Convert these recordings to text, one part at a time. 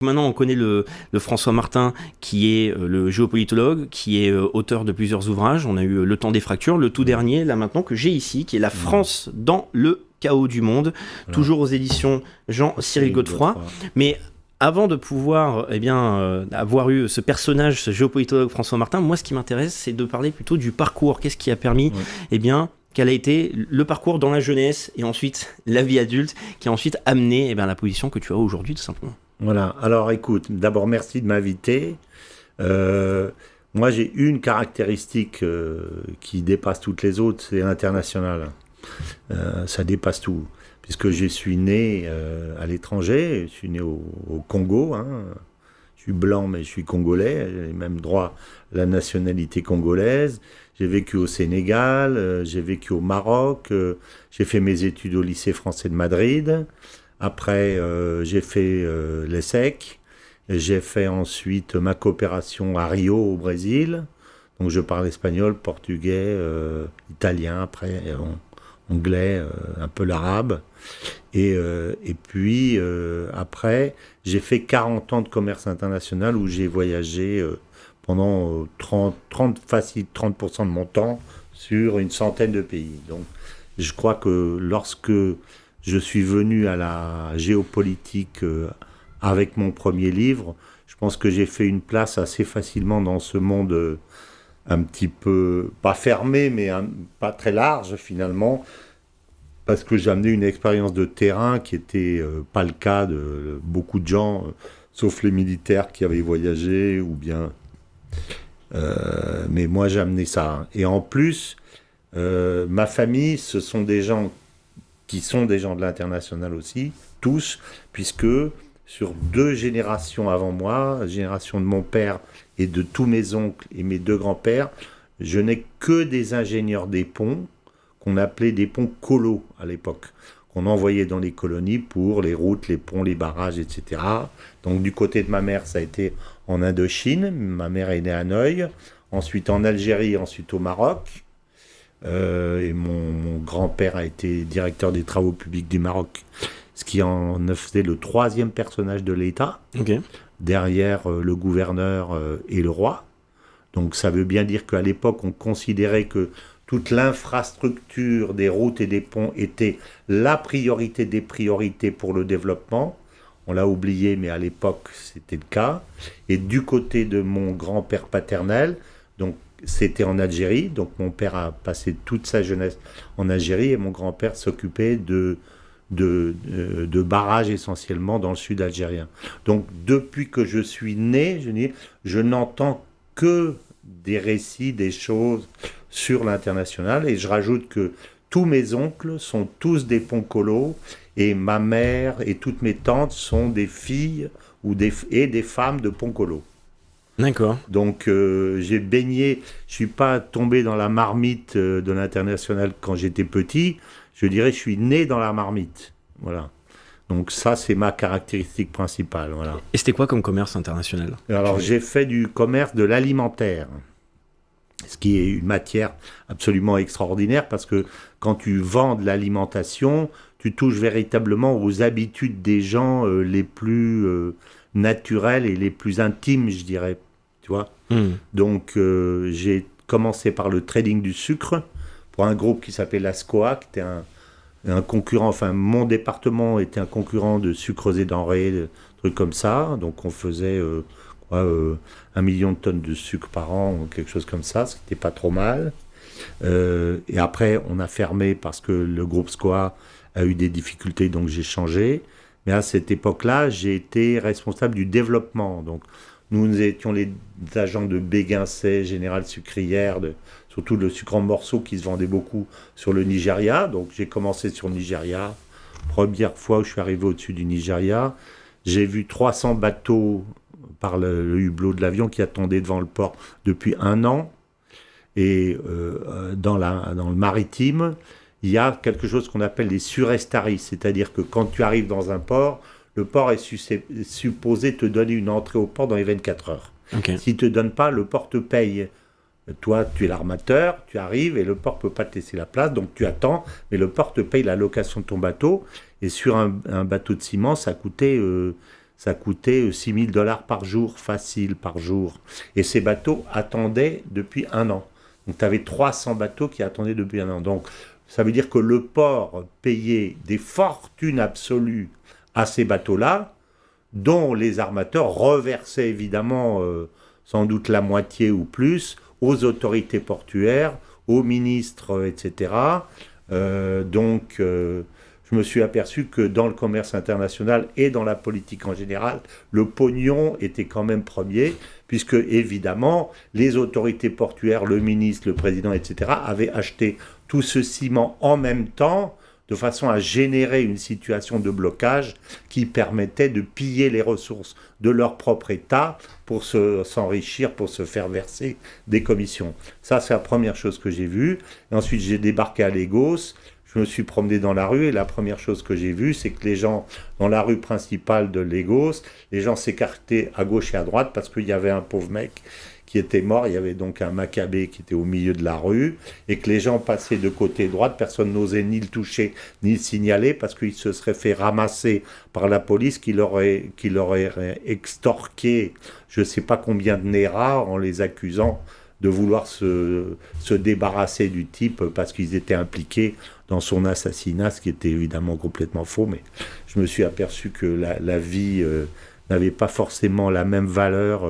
Maintenant, on connaît le François Martin, qui est le géopolitologue, qui est auteur de plusieurs ouvrages. On a eu Le temps des fractures, le tout dernier, là maintenant, que j'ai ici, qui est La France dans le chaos du monde, toujours aux éditions Jean-Cyril Godefroy. Mais avant de pouvoir avoir eu ce personnage, ce géopolitologue François Martin, moi, ce qui m'intéresse, c'est de parler plutôt du parcours. Qu'est-ce qui a permis quel a été le parcours dans la jeunesse et ensuite la vie adulte, qui a ensuite amené la position que tu as aujourd'hui, tout simplement. Voilà, alors écoute, d'abord merci de m'inviter. Moi j'ai une caractéristique qui dépasse toutes les autres, c'est l'international. Ça dépasse tout, puisque je suis né à l'étranger, je suis né au Congo, je suis blanc mais je suis congolais, j'ai même droit à la nationalité congolaise. J'ai vécu au Sénégal, j'ai vécu au Maroc, j'ai fait mes études au lycée français de Madrid. Après, j'ai fait l'ESSEC. J'ai fait ensuite ma coopération à Rio, au Brésil. Donc, je parle espagnol, portugais, italien, après anglais, un peu l'arabe. Et puis, après, j'ai fait 40 ans de commerce international où j'ai voyagé pendant 30% de mon temps sur une centaine de pays. Donc, je crois que lorsque je suis venu à la géopolitique avec mon premier livre, je pense que j'ai fait une place assez facilement dans ce monde un petit peu, pas fermé, mais pas très large finalement, parce que j'ai amené une expérience de terrain qui n'était pas le cas de beaucoup de gens, sauf les militaires qui avaient voyagé, ou bien... mais moi j'ai amené ça. Et en plus, ma famille, ce sont des gens qui sont des gens de l'international aussi, tous, puisque sur 2 générations avant moi, la génération de mon père et de tous mes oncles et mes 2 grands-pères, je n'ai que des ingénieurs des ponts, qu'on appelait des ponts colos à l'époque, qu'on envoyait dans les colonies pour les routes, les ponts, les barrages, etc. Donc du côté de ma mère, ça a été en Indochine, ma mère est née à Hanoï, ensuite en Algérie, ensuite au Maroc. Et mon grand-père a été directeur des travaux publics du Maroc, ce qui en faisait le 3e personnage de l'État, derrière le gouverneur et le roi. Donc ça veut bien dire qu'à l'époque, on considérait que toute l'infrastructure des routes et des ponts était la priorité des priorités pour le développement. On l'a oublié, mais à l'époque, c'était le cas. Et du côté de mon grand-père paternel, donc c'était en Algérie, donc mon père a passé toute sa jeunesse en Algérie et mon grand-père s'occupait de barrages essentiellement dans le sud algérien. Donc depuis que je suis né, je n'entends que des récits, des choses sur l'international, et je rajoute que tous mes oncles sont tous des poncolos et ma mère et toutes mes tantes sont des filles et des femmes de poncolos. D'accord. Donc j'ai baigné, je suis pas tombé dans la marmite de l'international quand j'étais petit, je dirais je suis né dans la marmite. Voilà. Donc ça c'est ma caractéristique principale. Voilà. Et c'était quoi comme commerce international ? Alors j'ai fait du commerce de l'alimentaire, ce qui est une matière absolument extraordinaire parce que quand tu vends de l'alimentation, tu touches véritablement aux habitudes des gens les plus naturelles et les plus intimes, je dirais. Tu vois ? Donc, j'ai commencé par le trading du sucre pour un groupe qui s'appelait la SCOA, qui était un concurrent, enfin, mon département était un concurrent de Sucres et Denrées, de trucs comme ça. Donc, on faisait 1 million de tonnes de sucre par an, ou quelque chose comme ça, ce qui n'était pas trop mal. Et après, on a fermé parce que le groupe SCOA a eu des difficultés, donc j'ai changé. Mais à cette époque-là, j'ai été responsable du développement. Donc, nous étions les agents de Béguincet, Général Sucrière, surtout le sucre en morceaux qui se vendait beaucoup sur le Nigeria. Donc j'ai commencé sur le Nigeria. Première fois où je suis arrivé au-dessus du Nigeria, j'ai vu 300 bateaux par le hublot de l'avion qui attendaient devant le port depuis 1 an. Et dans le maritime, il y a quelque chose qu'on appelle les surestaries. C'est-à-dire que quand tu arrives dans un port, le port est supposé te donner une entrée au port dans les 24 heures. Okay. S'il ne te donne pas, le port te paye. Toi, tu es l'armateur, tu arrives et le port ne peut pas te laisser la place, donc tu attends, mais le port te paye la location de ton bateau. Et sur un bateau de ciment, ça coûtait ça coûtait $6 000 par jour, facile par jour. Et ces bateaux attendaient depuis 1 an. Donc tu avais 300 bateaux qui attendaient depuis 1 an. Donc ça veut dire que le port payait des fortunes absolues à ces bateaux-là, dont les armateurs reversaient évidemment sans doute la moitié ou plus aux autorités portuaires, aux ministres, etc. Je me suis aperçu que dans le commerce international et dans la politique en général, le pognon était quand même premier, puisque évidemment, les autorités portuaires, le ministre, le président, etc., avaient acheté tout ce ciment en même temps, de façon à générer une situation de blocage qui permettait de piller les ressources de leur propre État pour s'enrichir, pour se faire verser des commissions. Ça, c'est la première chose que j'ai vue. Et ensuite, j'ai débarqué à Lagos. Je me suis promené dans la rue et la première chose que j'ai vue, c'est que les gens, dans la rue principale de Lagos, les gens s'écartaient à gauche et à droite parce qu'il y avait un pauvre mec qui était mort. Il y avait donc un Maccabée qui était au milieu de la rue et que les gens passaient de côté droite. Personne n'osait ni le toucher ni le signaler parce qu'il se serait fait ramasser par la police qui leur aurait extorqué je ne sais pas combien de Naira en les accusant de vouloir se débarrasser du type parce qu'ils étaient impliqués dans son assassinat, ce qui était évidemment complètement faux. Mais je me suis aperçu que la vie n'avait pas forcément la même valeur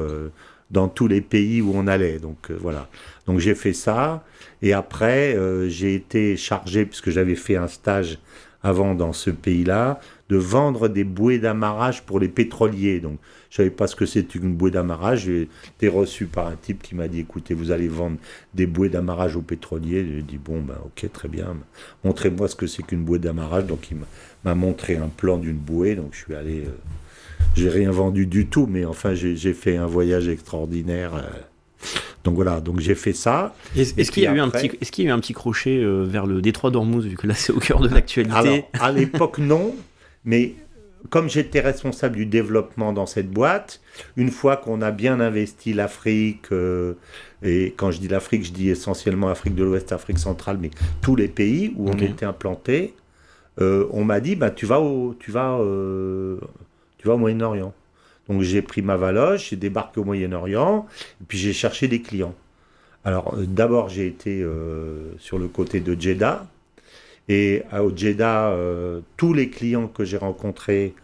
dans tous les pays où on allait. Donc voilà. Donc j'ai fait ça. Et après, j'ai été chargé, puisque j'avais fait un stage avant dans ce pays-là, de vendre des bouées d'amarrage pour les pétroliers. Donc je ne savais pas ce que c'était une bouée d'amarrage. J'ai été reçu par un type qui m'a dit, écoutez, vous allez vendre des bouées d'amarrage aux pétroliers. J'ai dit, bon, ben ok, très bien. Montrez-moi ce que c'est qu'une bouée d'amarrage. Donc il m'a montré un plan d'une bouée. Donc je suis allé... j'ai rien vendu du tout, mais enfin, j'ai fait un voyage extraordinaire. Donc voilà, donc j'ai fait ça. Est-ce qu'il y a eu un petit crochet vers le détroit d'Ormuz, vu que là c'est au cœur de l'actualité? Alors, à l'époque, non, mais comme j'étais responsable du développement dans cette boîte, une fois qu'on a bien investi l'Afrique, et quand je dis l'Afrique, je dis essentiellement Afrique de l'Ouest, Afrique centrale, mais tous les pays où on était implantés, on m'a dit, bah, tu vas au Moyen-Orient. Donc j'ai pris ma valoche, j'ai débarqué au Moyen-Orient, et puis j'ai cherché des clients. Alors d'abord j'ai été sur le côté de Jeddah, et au Jeddah, tous les clients que j'ai rencontrés,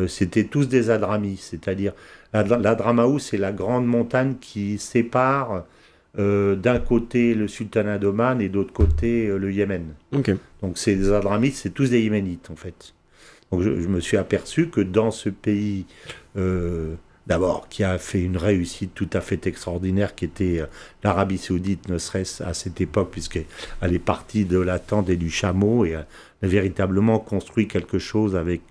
c'était tous des Hadramis, c'est-à-dire l'Hadramaout, c'est la grande montagne qui sépare d'un côté le sultanat d'Oman et de l'autre côté le Yémen. Okay. Donc c'est des Hadramis, c'est tous des Yéménites en fait. Donc je me suis aperçu que dans ce pays, d'abord, qui a fait une réussite tout à fait extraordinaire, qui était l'Arabie Saoudite, ne serait-ce à cette époque, puisqu'elle est partie de la tente et du chameau, et a véritablement construit quelque chose avec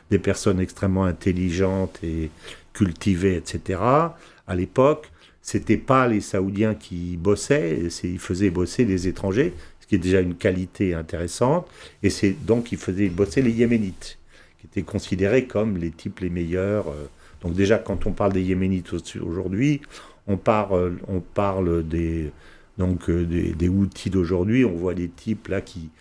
des personnes extrêmement intelligentes et cultivées, etc. À l'époque, c'était pas les Saoudiens qui bossaient, ils faisaient bosser les étrangers, ce qui est déjà une qualité intéressante, et c'est donc ils faisaient bosser les Yéménites, qui étaient considérés comme les types les meilleurs. Donc déjà, quand on parle des Yéménites aujourd'hui, on parle des Houthis d'aujourd'hui, on voit des types là qui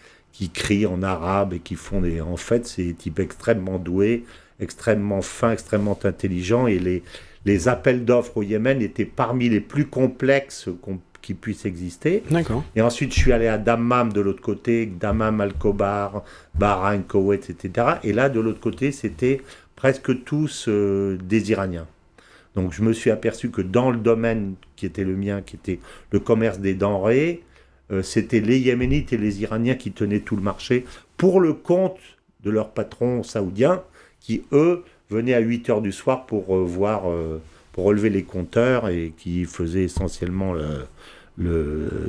crient en arabe et qui font des... En fait, c'est des types extrêmement doués, extrêmement fins, extrêmement intelligents, et les appels d'offres au Yémen étaient parmi les plus complexes qui puissent exister. D'accord. Et ensuite, je suis allé à Dammam de l'autre côté, Dammam, Al-Khobar, Bahreïn, Koweït, etc. Et là, de l'autre côté, c'était presque tous des Iraniens. Donc, je me suis aperçu que dans le domaine qui était le mien, qui était le commerce des denrées, c'était les Yéménites et les Iraniens qui tenaient tout le marché pour le compte de leurs patrons saoudiens qui, eux, venaient à 8h du soir pour relever les compteurs et qui faisaient essentiellement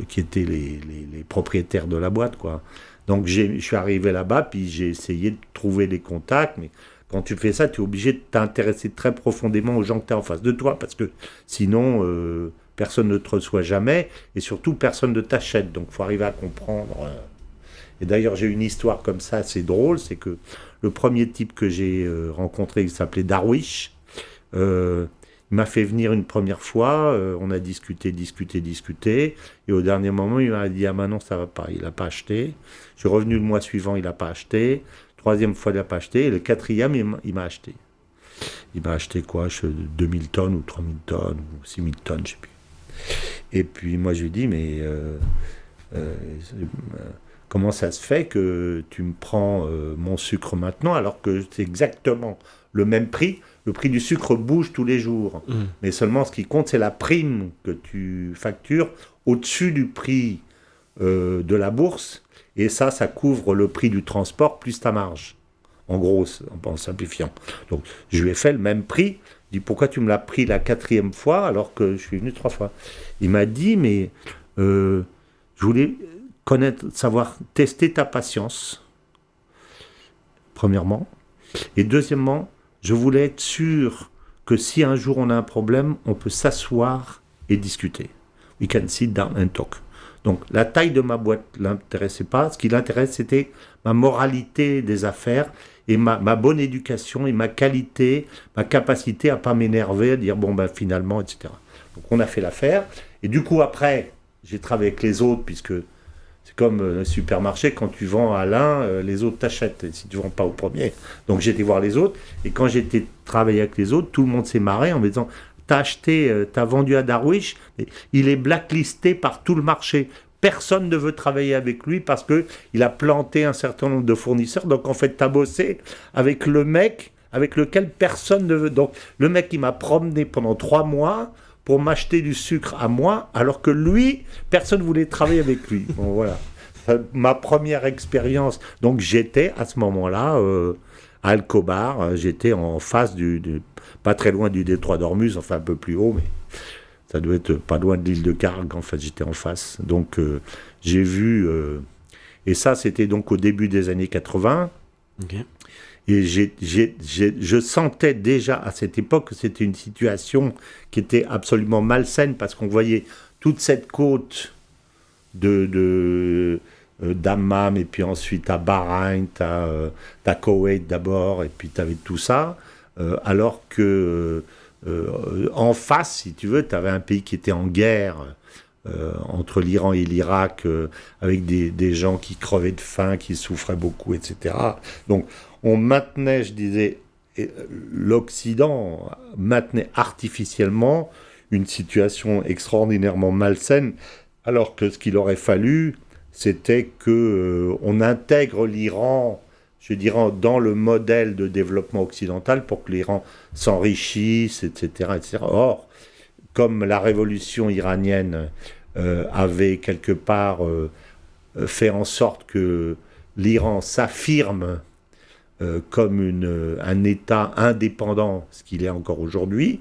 qui étaient les propriétaires de la boîte, quoi. Donc je suis arrivé là-bas, puis j'ai essayé de trouver des contacts, mais quand tu fais ça, tu es obligé de t'intéresser très profondément aux gens que tu as en face de toi, parce que sinon, personne ne te reçoit jamais, et surtout, personne ne t'achète, donc il faut arriver à comprendre. Et d'ailleurs, j'ai une histoire comme ça assez drôle, c'est que le premier type que j'ai rencontré, il s'appelait Darwish, il m'a fait venir une première fois, on a discuté, et au dernier moment, il m'a dit « Ah ben non, ça va pas », il n'a pas acheté. Je suis revenu le mois suivant, il n'a pas acheté. Troisième fois, il n'a pas acheté. Et le quatrième, il m'a acheté. Il m'a acheté quoi, 2000 tonnes ou 3000 tonnes ou 6000 tonnes, je sais plus. Et puis moi je lui dis, mais comment ça se fait que tu me prends mon sucre maintenant alors que c'est exactement le même prix? Le prix du sucre bouge tous les jours. Mais seulement ce qui compte, c'est la prime que tu factures au-dessus du prix de la bourse. Et ça couvre le prix du transport plus ta marge. En gros, en simplifiant. Donc, je lui ai fait le même prix. Je dis, pourquoi tu me l'as pris la 4e fois alors que je suis venu 3 fois? Il m'a dit, mais je voulais savoir tester ta patience, premièrement. Et deuxièmement, je voulais être sûr que si un jour on a un problème, on peut s'asseoir et discuter. We can sit down and talk. Donc la taille de ma boîte ne l'intéressait pas. Ce qui l'intéresse, c'était ma moralité des affaires et ma bonne éducation et ma qualité, ma capacité à ne pas m'énerver, à dire bon ben finalement, etc. Donc on a fait l'affaire. Et du coup après, j'ai travaillé avec les autres puisque c'est comme le supermarché, quand tu vends à l'un, les autres t'achètent, si tu ne vends pas au premier. Donc j'étais voir les autres, et quand j'étais travailler avec les autres, tout le monde s'est marré en me disant, t'as vendu à Darwish, il est blacklisté par tout le marché. Personne ne veut travailler avec lui parce qu'il a planté un certain nombre de fournisseurs. Donc en fait, t'as bossé avec le mec avec lequel personne ne veut. Donc le mec, il m'a promené pendant 3 mois pour m'acheter du sucre à moi, alors que lui, personne ne voulait travailler avec lui. Bon, voilà. Ma première expérience. Donc, j'étais, à ce moment-là, à Alcobar. J'étais en face pas très loin du détroit d'Ormuz, enfin un peu plus haut, mais ça doit être pas loin de l'île de Cargue. En fait, j'étais en face. Donc, j'ai vu... et ça, c'était donc au début des années 80. Ok. Et je sentais déjà à cette époque que c'était une situation qui était absolument malsaine parce qu'on voyait toute cette côte d'Hammam et puis ensuite à Bahreïn, t'as Koweït d'abord et puis t'avais tout ça, alors que en face, si tu veux, t'avais un pays qui était en guerre entre l'Iran et l'Irak, avec des gens qui crevaient de faim, qui souffraient beaucoup, etc. Donc on maintenait, je disais, l'Occident maintenait artificiellement une situation extraordinairement malsaine, alors que ce qu'il aurait fallu, c'était qu'on intègre l'Iran, je dirais, dans le modèle de développement occidental pour que l'Iran s'enrichisse, etc., etc. Or, comme la révolution iranienne avait quelque part fait en sorte que l'Iran s'affirme comme un État indépendant, ce qu'il est encore aujourd'hui,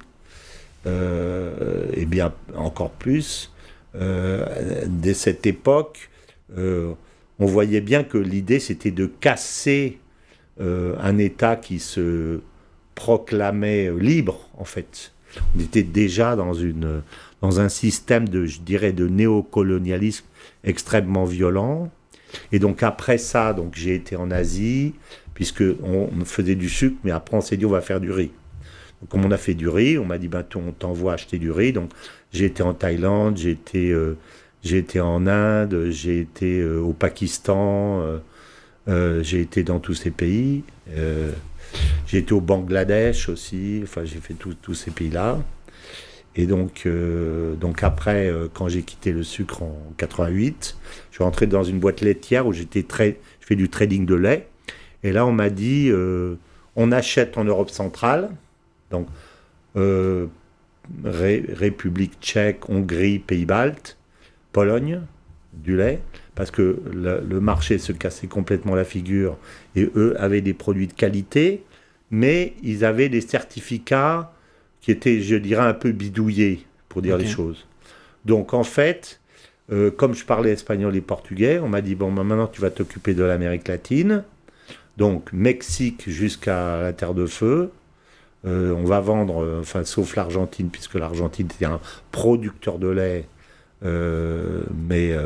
et bien encore plus, dès cette époque, on voyait bien que l'idée c'était de casser un État qui se proclamait libre, en fait. On était déjà dans un système je dirais, de néocolonialisme extrêmement violent. Et donc après ça, donc j'ai été en Asie, puisqu'on faisait du sucre, mais après on s'est dit on va faire du riz. Donc comme on a fait du riz, on m'a dit on t'envoie acheter du riz. Donc j'ai été en Thaïlande, j'ai été en Inde, j'ai été au Pakistan, j'ai été dans tous ces pays. J'ai été au Bangladesh aussi, enfin j'ai fait tous ces pays-là. Et donc après, quand j'ai quitté le sucre en 88, je suis rentré dans une boîte laitière où je fais du trading de lait. Et là, on m'a dit, on achète en Europe centrale, donc République tchèque, Hongrie, Pays-Baltes, Pologne, du lait, parce que le marché se cassait complètement la figure et eux avaient des produits de qualité, mais ils avaient des certificats qui étaient, je dirais, un peu bidouillés, pour dire les choses. Donc en fait, comme je parlais espagnol et portugais, on m'a dit, bon, maintenant tu vas t'occuper de l'Amérique latine, donc Mexique jusqu'à la Terre de Feu, on va vendre, sauf l'Argentine, puisque l'Argentine était un producteur de lait, mais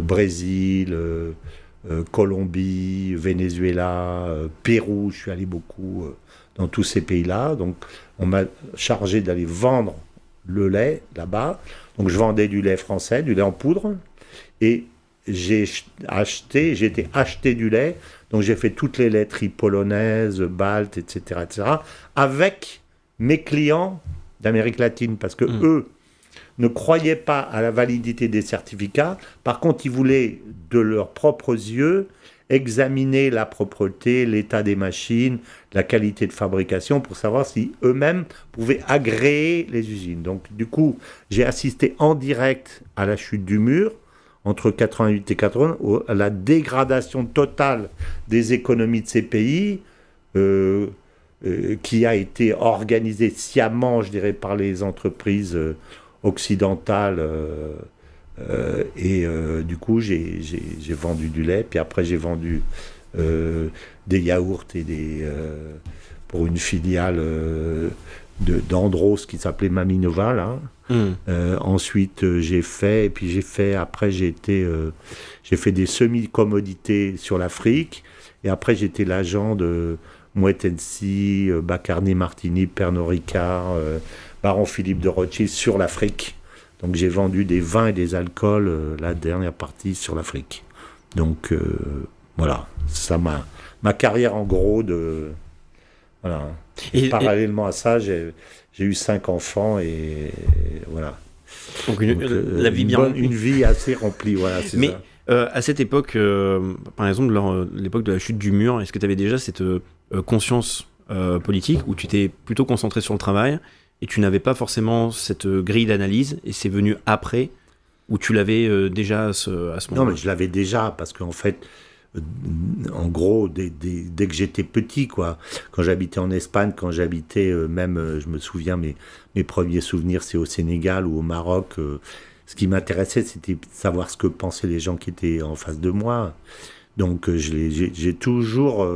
Brésil, Colombie, Venezuela, Pérou, je suis allé beaucoup dans tous ces pays-là. Donc on m'a chargé d'aller vendre le lait là-bas. Donc je vendais du lait français, du lait en poudre, et j'ai été acheter du lait Donc j'ai fait toutes les laiteries polonaises, baltes, etc., avec mes clients d'Amérique latine, parce que eux ne croyaient pas à la validité des certificats. Par contre, ils voulaient, de leurs propres yeux, examiner la propreté, l'état des machines, la qualité de fabrication, pour savoir si eux-mêmes pouvaient agréer les usines. Donc, du coup, j'ai assisté en direct à la chute du mur, entre 88 et 80, à la dégradation totale des économies de ces pays, qui a été organisée sciemment, je dirais, par les entreprises occidentales. Du coup, j'ai vendu du lait, puis après j'ai vendu des yaourts pour une filiale d'Andros qui s'appelait Maminova, là. Ensuite, j'ai fait des semi-commodités sur l'Afrique, et après j'étais l'agent de Moët Hennessy, Bacardi Martini, Pernod Ricard, Baron Philippe de Rothschild sur l'Afrique. Donc j'ai vendu des vins et des alcools, la dernière partie sur l'Afrique. Donc voilà, ça ma carrière en gros de... Voilà. Parallèlement à ça, j'ai eu 5 enfants et voilà. Donc la vie bien remplie. Une vie assez remplie, voilà, c'est Mais ça. à cette époque, par exemple, l'époque de la chute du mur, est-ce que tu avais déjà cette conscience politique où tu t'es plutôt concentré sur le travail et tu n'avais pas forcément cette grille d'analyse, et c'est venu après, où tu l'avais déjà à ce moment-là? Non, mais je l'avais déjà, parce qu'en fait, en gros, dès que j'étais petit, quoi, quand j'habitais en Espagne, je me souviens, mes premiers souvenirs, c'est au Sénégal ou au Maroc. Ce qui m'intéressait, c'était de savoir ce que pensaient les gens qui étaient en face de moi. Donc j'ai toujours...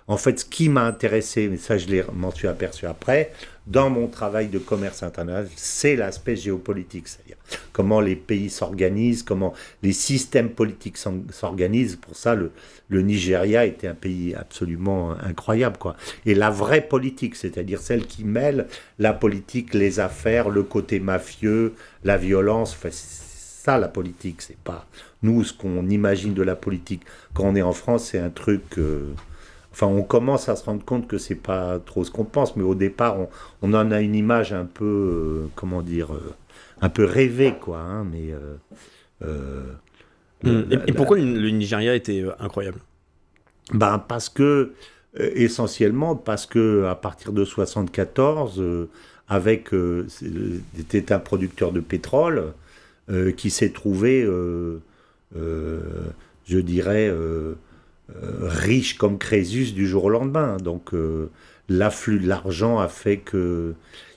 en fait, ce qui m'a intéressé, mais ça m'en suis aperçu après, dans mon travail de commerce international, c'est l'aspect géopolitique. C'est-à-dire comment les pays s'organisent, comment les systèmes politiques s'organisent. Pour ça, le Nigeria était un pays absolument incroyable, quoi. Et la vraie politique, c'est-à-dire celle qui mêle la politique, les affaires, le côté mafieux, la violence, enfin, ça, la politique, c'est pas... Nous, ce qu'on imagine de la politique quand on est en France, c'est un truc... Enfin, on commence à se rendre compte que c'est pas trop ce qu'on pense, mais au départ, on en a une image un peu... un peu rêvée, quoi. Hein, mais... Et pourquoi le Nigeria était incroyable? Essentiellement parce que à partir de 1974, c'était un producteur de pétrole qui s'est trouvé, je dirais, riche comme Crésus du jour au lendemain. Donc l'afflux de l'argent a fait que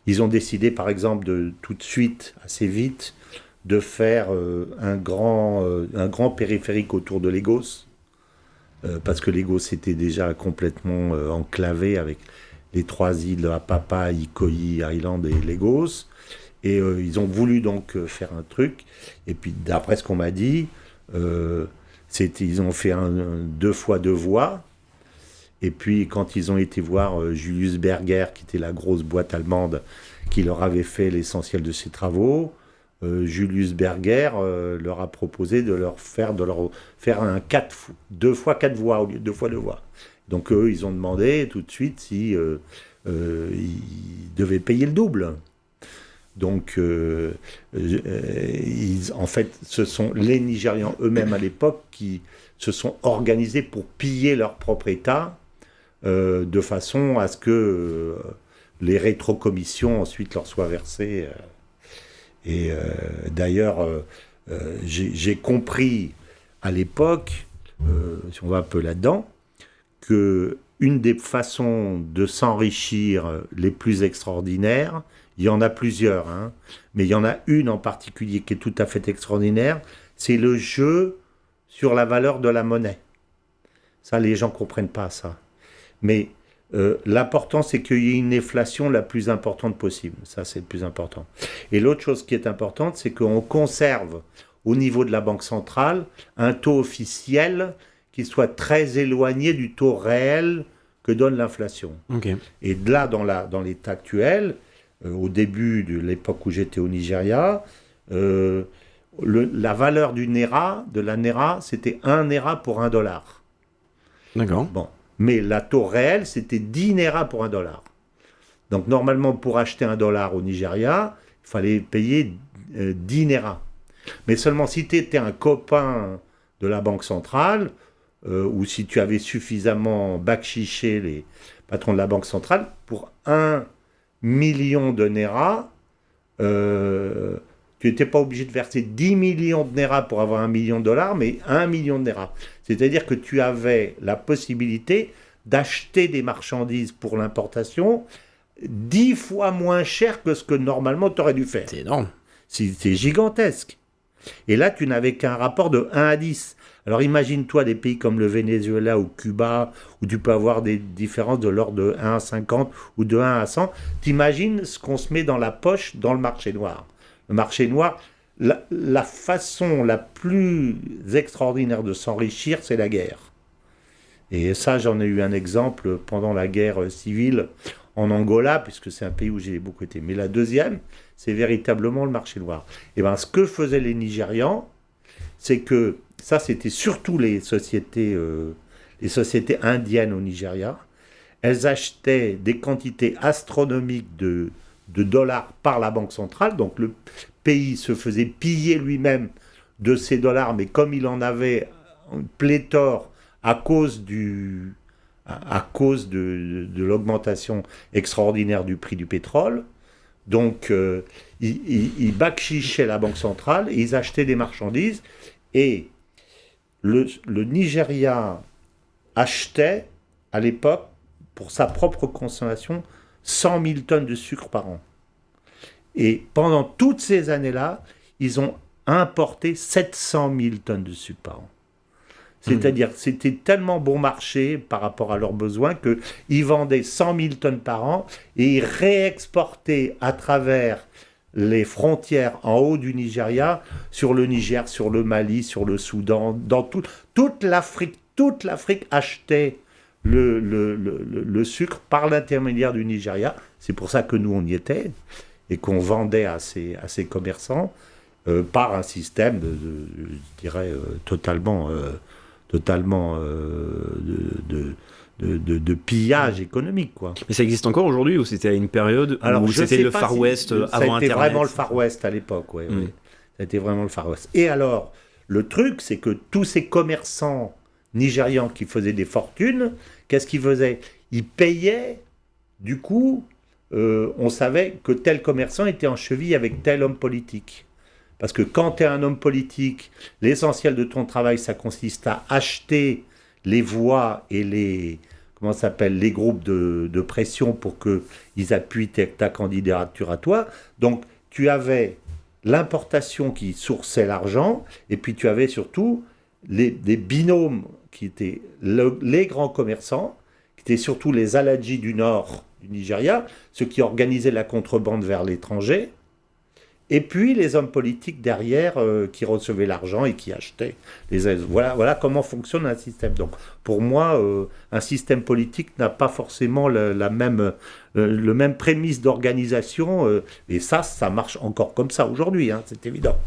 ils ont décidé, par exemple, de tout de suite, assez vite, de faire un grand périphérique autour de Lagos, parce que Lagos était déjà complètement enclavé avec les 3 îles, Apapa, Ikoyi Island et Lagos. Et ils ont voulu donc faire un truc. Et puis, d'après ce qu'on m'a dit, ils ont fait 2 fois 2 voies. Et puis, quand ils ont été voir Julius Berger, qui était la grosse boîte allemande qui leur avait fait l'essentiel de ces travaux, Julius Berger leur a proposé de leur faire un 2 fois 4 voies au lieu de 2 fois 2 voies. Donc, eux, ils ont demandé tout de suite si ils devaient payer le double. Donc, en fait, ce sont les Nigérians eux-mêmes à l'époque qui se sont organisés pour piller leur propre État, de façon à ce que les rétrocommissions ensuite leur soient versées. D'ailleurs, j'ai compris à l'époque, si on va un peu là-dedans, qu'une des façons de s'enrichir les plus extraordinaires, il y en a plusieurs, hein, mais il y en a une en particulier qui est tout à fait extraordinaire, c'est le jeu sur la valeur de la monnaie. Ça, les gens ne comprennent pas ça. Mais l'important, c'est qu'il y ait une inflation la plus importante possible. Ça, c'est le plus important. Et l'autre chose qui est importante, c'est qu'on conserve au niveau de la Banque centrale un taux officiel qui soit très éloigné du taux réel que donne l'inflation. Okay. Et là, dans l'état actuel... au début de l'époque où j'étais au Nigeria, la valeur de la Naira, c'était 1 Naira pour $1. D'accord. Bon. Mais la taux réelle, c'était 10 Naira pour $1. Donc normalement, pour acheter $1 au Nigeria, il fallait payer 10 Naira. Mais seulement si tu étais un copain de la Banque centrale, ou si tu avais suffisamment bakchiché les patrons de la Banque centrale, pour 1 million de Naira, tu n'étais pas obligé de verser 10 millions de Naira pour avoir $1 million, mais 1 million de Naira. C'est-à-dire que tu avais la possibilité d'acheter des marchandises pour l'importation 10 fois moins cher que ce que normalement tu aurais dû faire. C'est énorme. C'est gigantesque. Et là, tu n'avais qu'un rapport de 1 à 10. Alors imagine-toi des pays comme le Venezuela ou Cuba, où tu peux avoir des différences de l'ordre de 1 à 50 ou de 1 à 100. T'imagines ce qu'on se met dans la poche dans le marché noir. Le marché noir, la façon la plus extraordinaire de s'enrichir, c'est la guerre. Et ça, j'en ai eu un exemple pendant la guerre civile en Angola, puisque c'est un pays où j'ai beaucoup été. Mais la deuxième, c'est véritablement le marché noir. Et bien, ce que faisaient les Nigérians, c'est que, ça c'était surtout les sociétés indiennes au Nigeria, elles achetaient des quantités astronomiques de dollars par la Banque centrale, donc le pays se faisait piller lui-même de ces dollars, mais comme il en avait une pléthore à cause de l'augmentation extraordinaire du prix du pétrole, donc ils bakchichaient la Banque centrale, et ils achetaient des marchandises, et le Nigeria achetait à l'époque, pour sa propre consommation, 100 000 tonnes de sucre par an. Et pendant toutes ces années-là, ils ont importé 700 000 tonnes de sucre par an. C'est-à-dire, c'était tellement bon marché par rapport à leurs besoins qu'ils vendaient 100 000 tonnes par an et ils réexportaient à travers les frontières en haut du Nigeria, sur le Niger, sur le Mali, sur le Soudan, dans toute l'Afrique. Toute l'Afrique achetait le sucre par l'intermédiaire du Nigeria. C'est pour ça que nous, on y était et qu'on vendait à ces commerçants par un système je dirais, totalement de pillage économique, quoi. Mais ça existe encore aujourd'hui, ou c'était à une période où c'était le Far West avant Internet? Ça a été vraiment le Far West à l'époque, ouais. Ça a été vraiment le Far West. Et alors, le truc, c'est que tous ces commerçants nigérians qui faisaient des fortunes, qu'est-ce qu'ils faisaient? Ils payaient, du coup, on savait que tel commerçant était en cheville avec tel homme politique. Parce que quand tu es un homme politique, l'essentiel de ton travail, ça consiste à acheter les voix et les groupes de pression pour qu'ils appuient ta candidature à toi. Donc, tu avais l'importation qui sourçait l'argent, et puis tu avais surtout des binômes qui étaient les grands commerçants, qui étaient surtout les Aladji du nord du Nigeria, ceux qui organisaient la contrebande vers l'étranger, et puis les hommes politiques derrière qui recevaient l'argent et qui achetaient les aides. Voilà comment fonctionne un système. Donc pour moi, un système politique n'a pas forcément le même prémisse d'organisation, et ça marche encore comme ça aujourd'hui, hein, c'est évident.